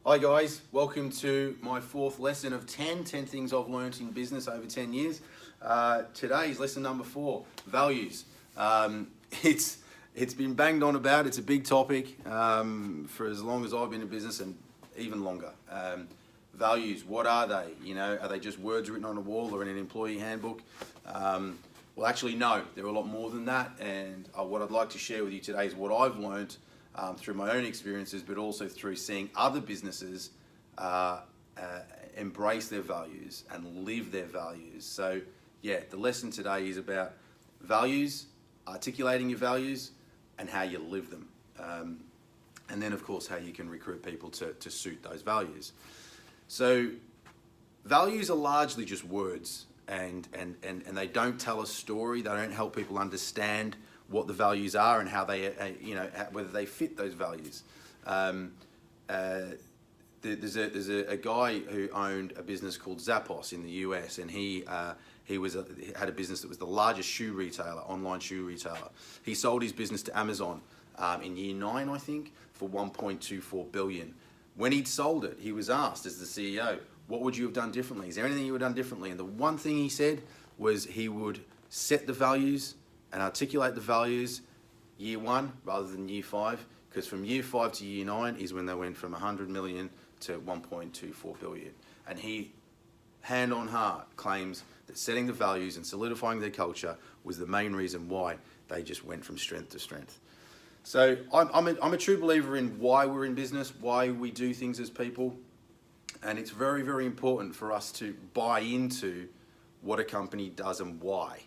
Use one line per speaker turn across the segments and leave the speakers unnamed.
Hi guys, welcome to my fourth lesson of 10 things I've learned in business over 10 years. Today's lesson number 4, values. It's been banged on about, it's a big topic for as long as I've been in business and even longer. Values, what are they? Are they just words written on a wall or in an employee handbook? Well, actually, no, they're a lot more than that. And what I'd like to share with you today is what I've learned through my own experiences, but also through seeing other businesses embrace their values and live their values. So yeah, the lesson today is about values, articulating your values, and how you live them. And then of course, how you can recruit people to suit those values. So values are largely just words, and they don't tell a story. They don't help people understand what the values are and how they, whether they fit those values. There's a guy who owned a business called Zappos in the US, and he had a business that was the largest shoe retailer, online shoe retailer. He sold his business to Amazon in year 9, I think, for 1.24 billion. When he'd sold it, he was asked as the CEO, what would you have done differently? Is there anything you would have done differently? And the one thing he said was he would set the values and articulate the values year 1 rather than year 5, because from year 5 to year 9 is when they went from 100 million to 1.24 billion. And he, hand on heart, claims that setting the values and solidifying their culture was the main reason why they just went from strength to strength. So I'm a true believer in why we're in business, why we do things as people, and it's very, very important for us to buy into what a company does and why.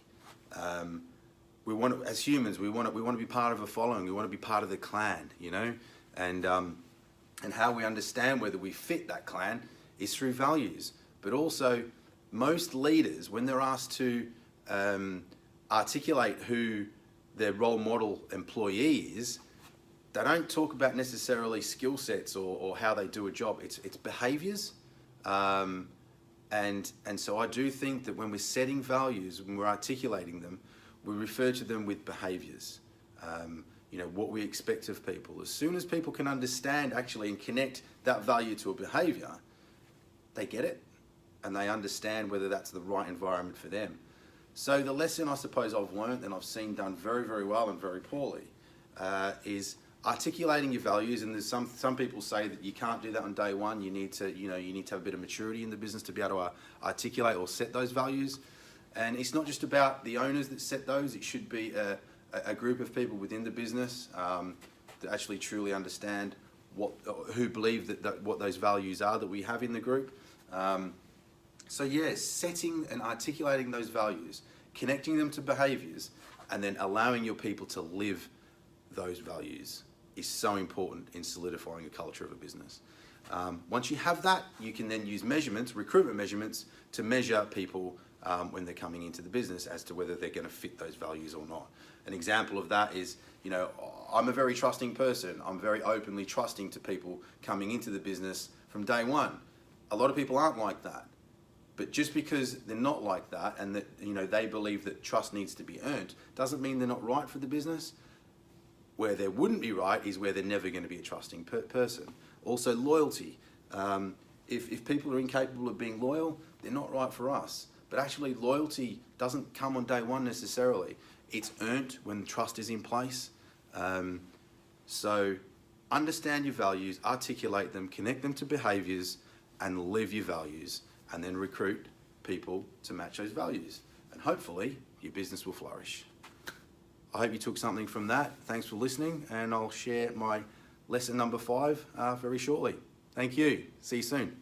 We want, as humans, we want to be part of a following. We want to be part of the clan, and how we understand whether we fit that clan is through values. But also, most leaders, when they're asked to articulate who their role model employee is, they don't talk about necessarily skill sets or how they do a job. It's behaviors. And so I do think that when we're setting values, when we're articulating them, we refer to them with behaviors. What we expect of people. As soon as people can understand actually and connect that value to a behavior, they get it and they understand whether that's the right environment for them. So the lesson I suppose I've learned and I've seen done very, very well and very poorly is articulating your values. And there's some people say that you can't do that on day one. You need to have a bit of maturity in the business to be able to articulate or set those values. And it's not just about the owners that set those. It should be a group of people within the business that actually truly understand who believe that what those values are that we have in the group. So yeah, setting and articulating those values, connecting them to behaviors, and then allowing your people to live those values is so important in solidifying a culture of a business. Once you have that, you can then use measurements, recruitment measurements, to measure people when they're coming into the business as to whether they're going to fit those values or not. An example of that is, I'm a very trusting person. I'm very openly trusting to people coming into the business from day one. A lot of people aren't like that. But just because they're not like that and that they believe that trust needs to be earned, doesn't mean they're not right for the business. Where they wouldn't be right is where they're never going to be a trusting person. Also, loyalty. If people are incapable of being loyal, they're not right for us. But actually, loyalty doesn't come on day one necessarily. It's earned when trust is in place. So understand your values, articulate them, connect them to behaviors, and live your values, and then recruit people to match those values. And hopefully, your business will flourish. I hope you took something from that. Thanks for listening, and I'll share my lesson number 5 very shortly. Thank you. See you soon.